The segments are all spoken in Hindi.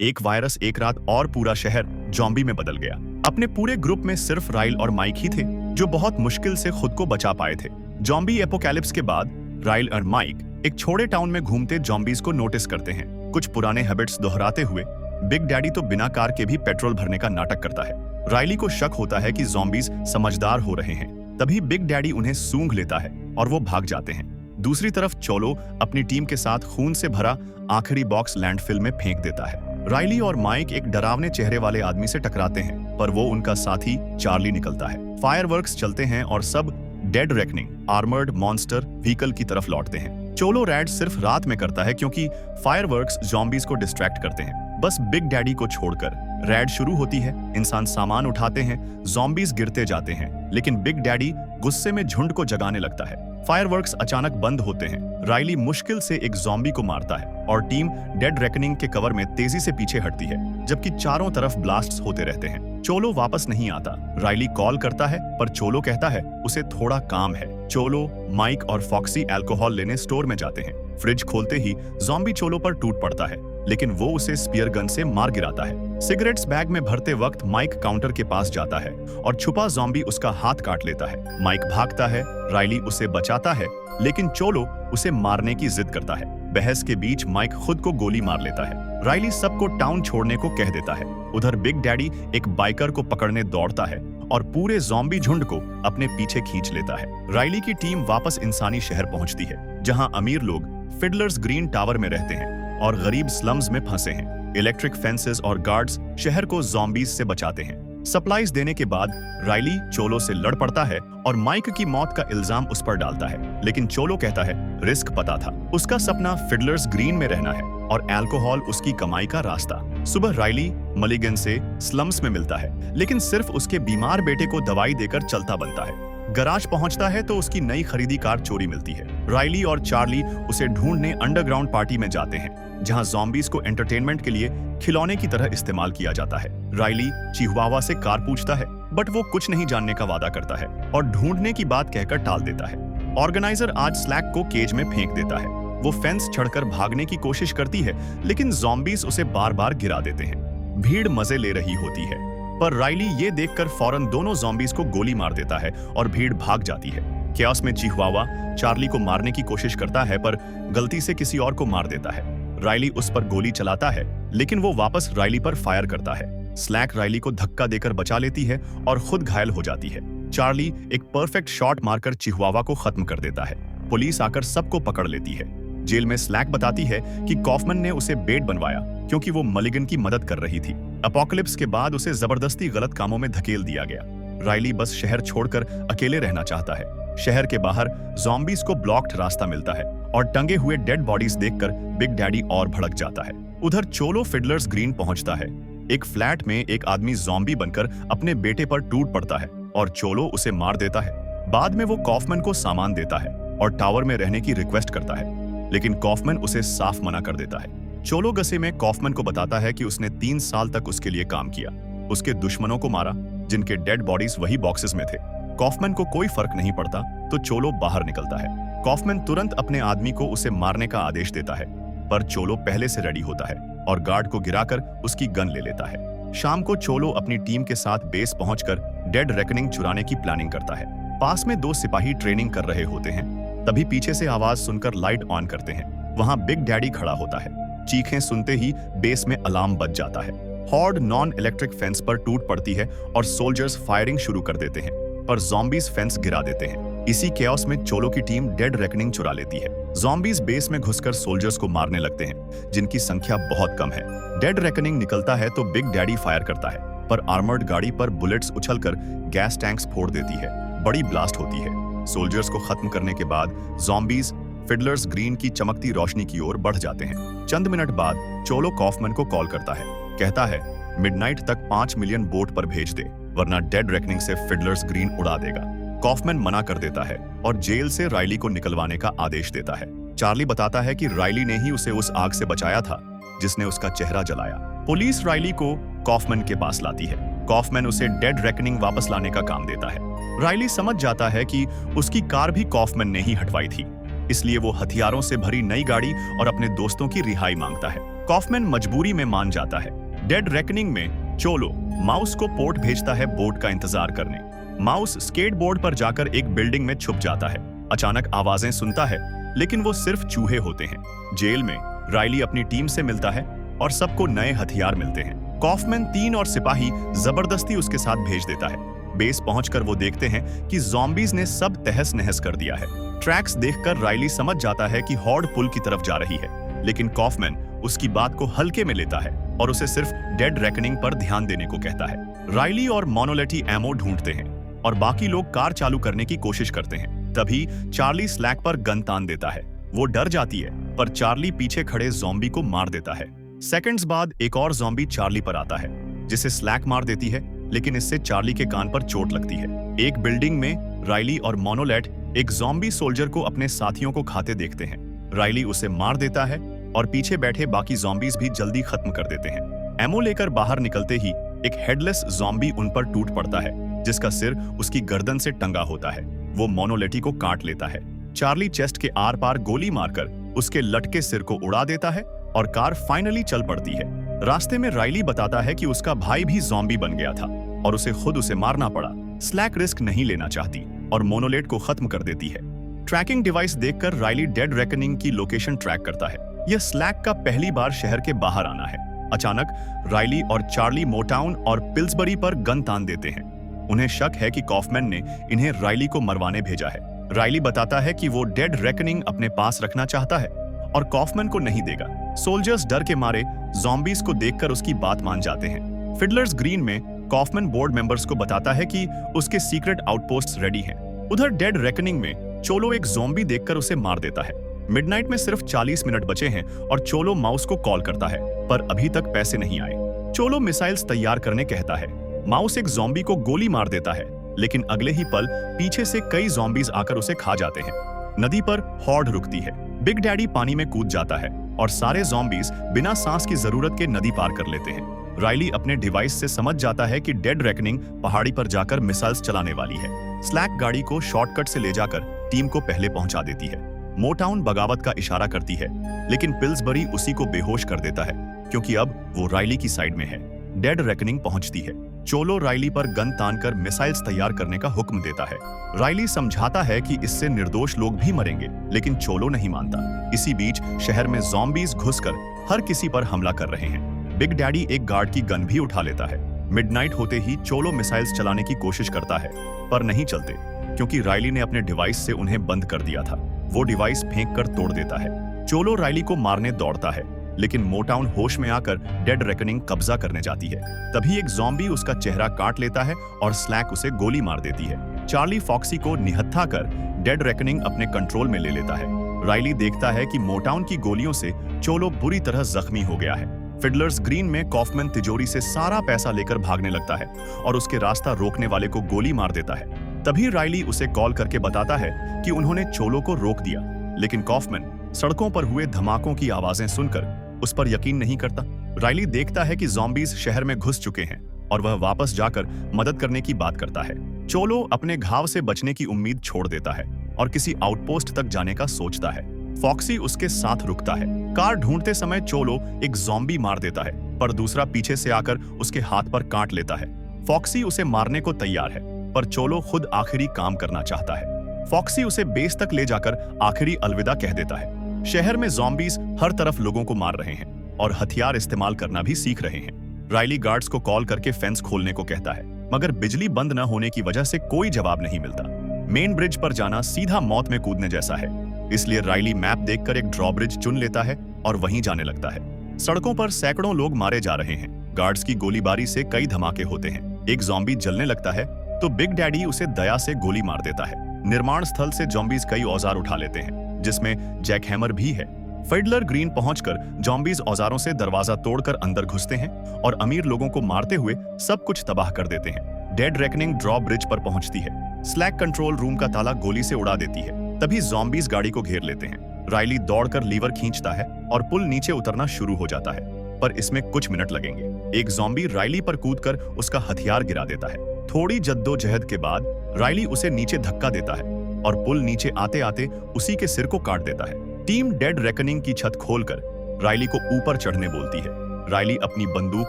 एक वायरस एक रात और पूरा शहर जॉम्बी में बदल गया। अपने पूरे ग्रुप में सिर्फ राइल और माइक ही थे जो बहुत मुश्किल से खुद को बचा पाए थे। जॉम्बी एपोकैलिप्स के बाद राइल और माइक एक छोटे टाउन में घूमते जॉम्बीज को नोटिस करते हैं। कुछ पुराने हैबिट्स दोहराते हुए बिग डैडी तो बिना कार के भी पेट्रोल भरने का नाटक करता है। राइली को शक होता है कि जॉम्बीज समझदार हो रहे हैं। तभी बिग डैडी उन्हें सूंघ लेता है और वो भाग जाते हैं। दूसरी तरफ चोलो अपनी टीम के साथ खून से भरा आखिरी बॉक्स लैंडफिल में फेंक देता है। राइली और माइक एक डरावने चेहरे वाले आदमी से टकराते हैं, पर वो उनका साथी चार्ली निकलता है। फायरवर्क्स चलते हैं और सब dead reckoning armoured monster vehicle की तरफ लौटते हैं। चोलो रैड सिर्फ रात में करता है क्योंकि फायरवर्क्स जॉम्बीज को डिस्ट्रैक्ट करते हैं। बस बिग डैडी को छोड़कर रैड शुरू होती है। इंसान सामान उठाते हैं, जॉम्बीज गिरते जाते हैं, लेकिन बिग डैडी गुस्से में झुंड को जगाने लगता है। फायरवर्क्स अचानक बंद होते हैं। राइली मुश्किल से एक ज़ॉम्बी को मारता है और टीम डेड रेकनिंग के कवर में तेजी से पीछे हटती है, जबकि चारों तरफ ब्लास्ट्स होते रहते हैं। चोलो वापस नहीं आता। राइली कॉल करता है, पर चोलो कहता है उसे थोड़ा काम है। चोलो, माइक और फॉक्सी अल्कोहल लेने स्टोर में जाते हैं। फ्रिज खोलते ही ज़ॉम्बी चोलो पर टूट पड़ता है, लेकिन वो उसे स्पीयर गन से मार गिराता है। सिगरेट्स बैग में भरते वक्त माइक काउंटर के पास जाता है और छुपा ज़ॉम्बी उसका हाथ काट लेता है। माइक भागता है, राइली उसे बचाता है, लेकिन चोलो उसे मारने की जिद करता है। बहस के बीच माइक खुद को गोली मार लेता है। राइली सबको टाउन छोड़ने को कह देता है। उधर बिग डैडी एक बाइकर को पकड़ने दौड़ता है और पूरे ज़ॉम्बी झुंड को अपने पीछे खींच लेता है। राइली की टीम वापस इंसानी शहर पहुंचती है, जहां अमीर लोग फिडलर्स ग्रीन टावर में रहते हैं और गरीब स्लम्स में फंसे हैं। इलेक्ट्रिक फेंसेस और गार्ड्स शहर को ज़ॉम्बीज से बचाते हैं। सप्लाईज देने के बाद राइली चोलो से लड़ पड़ता है और माइक की मौत का इल्जाम उस पर डालता है, लेकिन चोलो कहता है रिस्क पता था। उसका सपना फिडलर्स ग्रीन में रहना है और अल्कोहल उसकी कमाई का रास्ता। सुबह राइली मलिगन से स्लम्स में मिलता है, लेकिन सिर्फ उसके बीमार बेटे को दवाई देकर चलता बनता है। गराज पहुंचता है तो उसकी नई खरीदी कार चोरी मिलती है। राइली और चार्ली उसे ढूंढने अंडरग्राउंड पार्टी में जाते हैं, जहां ज़ॉम्बीज को एंटरटेनमेंट के लिए खिलौने की तरह इस्तेमाल किया जाता है। राइली चिहुआवा से कार पूछता है, बट वो कुछ नहीं जानने का वादा करता है और ढूंढने की बात कहकर टाल देता है। ऑर्गेनाइजर आज स्लैक को केज में फेंक देता है। वो फेंस चढ़कर भागने की कोशिश करती है, लेकिन ज़ॉम्बीज उसे बार बार गिरा देते हैं। भीड़ मजे ले रही होती है, पर राइली ये देखकर फौरन दोनों ज़ॉम्बीज को गोली मार देता है और भीड़ भाग जाती है। कैओस में चिहुआवा चार्ली को मारने की कोशिश करता है, पर गलती से किसी और को मार देता है। राइली उस पर गोली चलाता है, लेकिन वो वापस राइली पर फायर करता है। स्लैक राइली को धक्का देकर बचा लेती है और खुद घायल हो जाती है। चार्ली एक परफेक्ट शॉट मारकर चिहुआवा को खत्म कर देता है। पुलिस आकर सबको पकड़ लेती है। जेल में स्लैक बताती है कि कॉफमन ने उसे बेट बनवाया क्योंकि वो मलिगन की मदद कर रही थी। अपोकलिप्स के बाद उसे जबरदस्ती गलत कामों में धकेल दिया गया। राइली बस शहर छोड़कर अकेले रहना चाहता है। शहर के बाहर ज़ॉम्बीज को ब्लॉक्ड रास्ता मिलता है और टंगे हुए डेड बॉडीज देखकर बिग डैडी और भड़क जाता है। उधर चोलो फिडलर्स ग्रीन पहुंचता है। एक फ्लैट में एक आदमी ज़ॉम्बी बनकर अपने बेटे पर टूट पड़ता है और चोलो उसे मार देता है। बाद में वो कॉफमन को सामान देता है और टावर में रहने की रिक्वेस्ट करता है, लेकिन कॉफमन उसे साफ मना कर देता है। चोलो गसे में कॉफमन को बताता है कि उसने 3 साल तक उसके लिए काम किया, उसके दुश्मनों को मारा जिनके डेड बॉडीज वही बॉक्सेस में थे। कॉफमन को कोई फर्क नहीं पड़ता तो चोलो बाहर निकलता है। कॉफमन तुरंत अपने आदमी को उसे मारने का आदेश देता है, पर चोलो पहले से रेडी होता है और गार्ड को गिराकर उसकी गन ले लेता है। शाम को चोलो अपनी टीम के साथ बेस पहुंचकर डेड रेकनिंग चुराने की प्लानिंग करता है। पास में 2 सिपाही ट्रेनिंग कर रहे होते हैं। तभी पीछे से आवाज सुनकर लाइट ऑन करते हैं। वहां बिग डैडी खड़ा होता है। चीखें सुनते ही बेस में अलार्म बज जाता है। हॉर्ड नॉन इलेक्ट्रिक फेंस पर टूट पड़ती है और सोल्जर्स फायरिंग शुरू कर देते हैं, पर ज़ॉम्बीज फेंस गिरा देते हैं। इसी कैओस में चोलो की टीम डेड रेकनिंग चुरा लेती है। ज़ॉम्बीज बेस में घुसकर सोल्जर्स को मारने लगते हैं, जिनकी संख्या बहुत कम है। डेड रेकनिंग निकलता है तो बिग डैडी फायर करता है, पर आर्मर्ड गाड़ी पर बुलेट्स उछलकर गैस टैंक्स फोड़ देती है। बड़ी ब्लास्ट होती है। सोल्जर्स को खत्म करने के बाद ज़ॉम्बीज फिडलर्स ग्रीन की चमकती रोशनी की ओर बढ़ जाते हैं। चंद मिनट बाद चोलो कॉफमन को कॉल करता है। कहता है मिडनाइट तक 5 मिलियन बोट पर भेज दे, वरना डेड रेकनिंग से फिडलर्स ग्रीन उड़ा देगा। कॉफमन मना कर देता है और जेल से राइली को निकलवाने का आदेश देता है। चार्ली बताता है कि राइली ने ही उसे उस आग से बचाया था जिसने उसका चेहरा जलाया। पुलिस राइली को कॉफमन के पास लाती है। कॉफमन उसे डेड रेकनिंग वापस लाने का काम देता है। राइली समझ जाता है कि उसकी कार भी कॉफमन ने ही हटवाई थी, इसलिए वो हथियारों से भरी नई गाड़ी और अपने दोस्तों की रिहाई मांगता है। कॉफमैन मजबूरी में मान जाता है। डेड रेकनिंग में चोलो माउस को पोर्ट भेजता है बोट का इंतजार करने। माउस स्केटबोर्ड पर जाकर एक बिल्डिंग में छुप जाता है। अचानक आवाजें सुनता है, लेकिन वो सिर्फ चूहे होते हैं। जेल में राइली अपनी टीम से मिलता है और सबको नए हथियार मिलते हैं। कॉफमैन 3 और सिपाही जबरदस्ती उसके साथ भेज देता है। बेस पहुंचकर वो देखते हैं कि ज़ॉम्बीज ने सब तहस नहस कर दिया है। ट्रैक्स देखकर राइली समझ जाता है कि हॉर्ड पुल की तरफ जा रही है, लेकिन कॉफमैन उसकी बात को हल्के में लेता है और उसे सिर्फ डेड रेकनिंग पर ध्यान देने को कहता है। राइली और मोनोलेटी एमो ढूंढते हैं और बाकी लोग कार चालू करने की कोशिश करते हैं। तभी चार्ली स्लैक पर गन तान देता है। वो डर जाती है, पर चार्ली पीछे खड़े ज़ॉम्बी को मार देता है। सेकंड्स बाद एक और ज़ॉम्बी चार्ली पर आता है, जिसे स्लैक मार देती है, लेकिन इससे चार्ली के कान पर चोट लगती है। एक बिल्डिंग में राइली और मोनोलेट एक ज़ॉम्बी सोल्जर को अपने साथियों को खाते देखते हैं। राइली उसे मार देता है और पीछे बैठे बाकी ज़ॉम्बीज भी जल्दी खत्म कर देते हैं। एमो लेकर बाहर निकलते ही एक हेडलेस ज़ॉम्बी उन पर टूट पड़ता है, जिसका सिर उसकी गर्दन से टंगा होता है। वो मोनोलेटी को काट लेता है। चार्ली चेस्ट के आर पार गोली मारकर उसके लटके सिर को उड़ा देता है और कार फाइनली चल पड़ती है। रास्ते में राइली बताता है कि उसका भाई भी ज़ॉम्बी बन गया था और उसे मारना पड़ा। स्लैक रिस्क नहीं लेना चाहती और मोनोलेट को खत्म कर देती है। ट्रैकिंग डिवाइस देखकर राइली डेड रेकनिंग की लोकेशन ट्रैक करता है। यह स्लैक का पहली बार शहर के बाहर आना है। अचानक राइली और चार्ली मोटाउन और पिल्सबरी पर गन तान देते हैं। उन्हें शक है कि कॉफमैन ने इन्हें राइली को मरवाने भेजा है। राइली बताता है कि वो डेड रेकनिंग अपने पास रखना चाहता है और कॉफमैन को नहीं देगा। सोल्जर्स डर के मारे ज़ॉम्बीज को देखकर उसकी बात मान जाते हैं। फिडलर्स ग्रीन में कॉफमैन बोर्ड मेंबर्स को बताता है कि उसके सीक्रेट आउटपोस्ट्स रेडी हैं। उधर डेड रेकनिंग में चोलो एक ज़ॉम्बी देखकर उसे मार देता है। मिडनाइट में सिर्फ 40 मिनट बचे हैं और चोलो माउस को कॉल करता है, पर अभी तक पैसे नहीं आए। चोलो मिसाइल्स तैयार करने कहता है। माउस एक ज़ॉम्बी को गोली मार देता है, लेकिन अगले ही पल पीछे से कई ज़ॉम्बीज आकर उसे खा जाते हैं। नदी पर हॉर्ड रुकती है। बिग डैडी पानी में कूद जाता है और सारे ज़ॉम्बीज बिना सांस की जरूरत के नदी पार कर लेते हैं। राइली अपने डिवाइस से समझ जाता है कि डेड रेकनिंग पहाड़ी पर जाकर मिसाइल्स चलाने वाली है। स्लैक गाड़ी को शॉर्टकट से ले जाकर टीम को पहले पहुंचा देती है। मोटाउन बगावत का इशारा करती है, लेकिन पिल्सबरी उसी को बेहोश कर देता है, क्योंकि अब वो राइली की साइड में है। डेड रेकनिंग पहुंचती है। चोलो राइली पर गन तानकर मिसाइल्स तैयार करने का हुक्म देता है। राइली समझाता है कि इससे निर्दोष लोग भी मरेंगे, लेकिन चोलो नहीं मानता। इसी बीच शहर में ज़ॉम्बीज घुसकर हर किसी पर हमला कर रहे हैं। बिग डैडी एक गार्ड की गन भी उठा लेता है। मिडनाइट होते ही चोलो मिसाइल्स चलाने की कोशिश करता है, पर नहीं चलते, क्योंकि राइली ने अपने डिवाइस से उन्हें बंद कर दिया था। वो डिवाइस फेंक कर तोड़ देता है। चोलो राइली को मारने दौड़ता है, लेकिन मोटाउन होश में आकर डेड रेकनिंग कब्जा करने जाती है। तभी एक ज़ॉम्बी उसका चेहरा काट लेता है और स्लैक उसे गोली मार देती है। चार्ली फॉक्सी को निहत्था कर डेड रेकनिंग अपने कंट्रोल में ले लेता है। राइली देखता है कि मोटाउन की गोलियों से चोलो बुरी तरह जख्मी हो गया है। फिडलर्स ग्रीन में कॉफमैन तिजोरी से सारा पैसा लेकर भागने लगता है और उसके रास्ता रोकने वाले को गोली मार देता है। तभी राइली उसे कॉल करके बताता है कि उन्होंने चोलो को रोक दिया, लेकिन कॉफमैन सड़कों पर हुए धमाकों की आवाजें सुनकर उस पर यकीन नहीं करता। राइली देखता है कि ज़ॉम्बीज शहर में घुस चुके हैं और वह वापस जाकर मदद करने की बात करता है। चोलो अपने घाव से बचने की उम्मीद छोड़ देता है और किसी आउटपोस्ट तक जाने का सोचता है। फॉक्सी उसके साथ रुकता है। कार ढूंढते समय चोलो एक ज़ॉम्बी मार देता है, पर दूसरा पीछे से आकर उसके हाथ पर काट लेता है। फॉक्सी उसे मारने को तैयार है, पर चोलो खुद आखिरी काम करना चाहता है। फॉक्सी उसे बेस तक ले जाकर आखिरी अलविदा कह देता है। शहर में ज़ॉम्बीज हर तरफ लोगों को मार रहे हैं और हथियार इस्तेमाल करना भी सीख रहे हैं। राइली गार्ड्स को कॉल करके फेंस खोलने को कहता है, मगर बिजली बंद न होने की वजह से कोई जवाब नहीं मिलता। मेन ब्रिज पर जाना सीधा मौत में कूदने जैसा है, इसलिए राइली मैप देखकर एक ड्रॉब्रिज चुन लेता है और वहीं जाने लगता है। सड़कों पर सैकड़ों लोग मारे जा रहे हैं। गार्ड्स की गोलीबारी से कई धमाके होते हैं। एक ज़ॉम्बी जलने लगता है तो बिग डैडी उसे दया से गोली मार देता है। निर्माण स्थल से ज़ॉम्बीज कई औजार उठा लेते हैं, जिसमें जैक हैमर भी है। फिडलर ग्रीन पहुंचकर ज़ॉम्बीज औजारों से दरवाजा तोड़कर अंदर घुसते हैं और अमीर लोगों को मारते हुए सब कुछ तबाह कर देते हैं। डेड रेकनिंग ड्रॉ ब्रिज पर पहुंचती है। स्लैक कंट्रोल रूम का ताला गोली से उड़ा देती है। तभी ज़ॉम्बीज गाड़ी को घेर लेते हैं। राइली दौड़कर लीवर खींचता है और पुल नीचे उतरना शुरू हो जाता है, पर इसमें कुछ मिनट लगेंगे। एक ज़ॉम्बी राइली पर कूदकर उसका हथियार गिरा देता है। थोड़ी जद्दोजहद के बाद राइली उसे नीचे धक्का देता है और पुल नीचे आते आते उसी के सिर को काट देता है। टीम डेड रेकनिंग की छत खोलकर राइली को ऊपर चढ़ने बोलती है। राइली अपनी बंदूक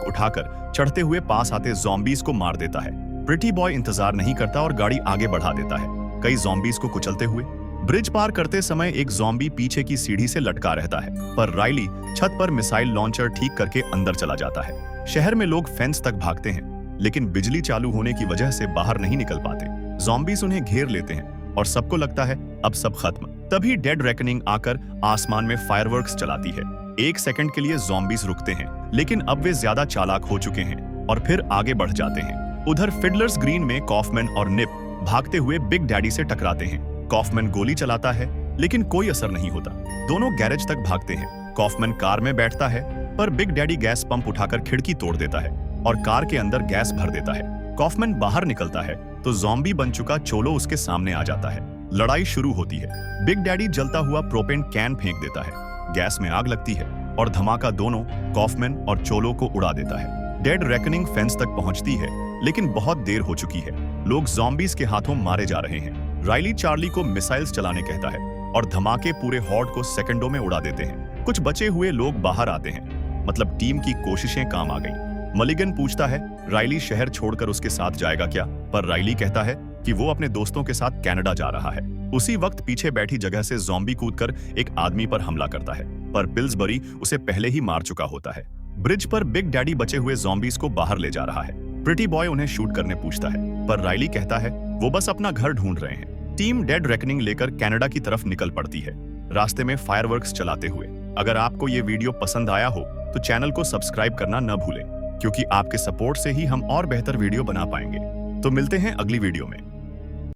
उठाकर चढ़ते हुए पास आते ज़ॉम्बीज को मार देता है। प्रिटी बॉय इंतजार नहीं करता और गाड़ी आगे बढ़ा देता है, कई ज़ॉम्बीज को कुचलते हुए। ब्रिज पार करते समय एक ज़ॉम्बी पीछे की सीढ़ी से लटका रहता है, पर राइली छत पर मिसाइल लॉन्चर ठीक करके अंदर चला जाता है। शहर में लोग फेंस तक भागते हैं, लेकिन बिजली चालू होने की वजह से बाहर नहीं निकल पाते। ज़ॉम्बीज उन्हें घेर लेते हैं और सबको लगता है अब सब खत्म। तभी डेड रेकनिंग आकर आसमान में फायरवर्क्स चलाती है। 1 सेकंड के लिए ज़ॉम्बीज रुकते हैं, लेकिन अब वे ज्यादा चालाक हो चुके हैं और फिर आगे बढ़ जाते हैं। उधर फिडलर्स ग्रीन में कॉफमैन और निप भागते हुए बिग डैडी से टकराते हैं। कॉफमैन गोली चलाता है, लेकिन कोई असर नहीं होता। दोनों गैरेज तक भागते हैं। कॉफमैन कार में बैठता है, पर बिग डैडी गैस पंप उठाकर खिड़की तोड़ देता है और कार के अंदर गैस भर देता है। कॉफमैन बाहर निकलता है तो ज़ॉम्बी बन चुका चोलो उसके सामने आ जाता है। लड़ाई शुरू होती है। बिग डैडी जलता हुआ प्रोपेन कैन फेंक देता है, गैस में आग लगती है और धमाका दोनों कॉफमैन और चोलो को उड़ा देता है। डेड रेकनिंग फेंस तक पहुंचती है, लेकिन बहुत देर हो चुकी है। लोग ज़ॉम्बीज के हाथों मारे जा रहे हैं। राइली चार्ली को मिसाइल्स चलाने कहता है और धमाके पूरे हॉर्ड को सेकंडों में उड़ा देते हैं। कुछ बचे हुए लोग बाहर आते हैं, मतलब टीम की कोशिशें काम आ गई। मलिगन पूछता है राइली शहर छोड़कर उसके साथ जाएगा क्या, पर राइली कहता है कि वो अपने दोस्तों के साथ कनाडा जा रहा है। उसी वक्त पीछे बैठी जगह से ज़ॉम्बी कूदकर एक आदमी पर हमला करता है, पर पिल्सबरी उसे पहले ही मार चुका होता है। ब्रिज पर बिग डैडी बचे हुए ज़ॉम्बीज को बाहर ले जा रहा है। प्रिटी बॉय उन्हें शूट करने पूछता है, पर राइली कहता है वो बस अपना घर ढूंढ रहे हैं। टीम डेड रेकनिंग लेकर कनाडा की तरफ निकल पड़ती है, रास्ते में फायरवर्क्स चलाते हुए। अगर आपको ये वीडियो पसंद आया हो तो चैनल को सब्सक्राइब करना न भूलें, क्योंकि आपके सपोर्ट से ही हम और बेहतर वीडियो बना पाएंगे। तो मिलते हैं अगली वीडियो में।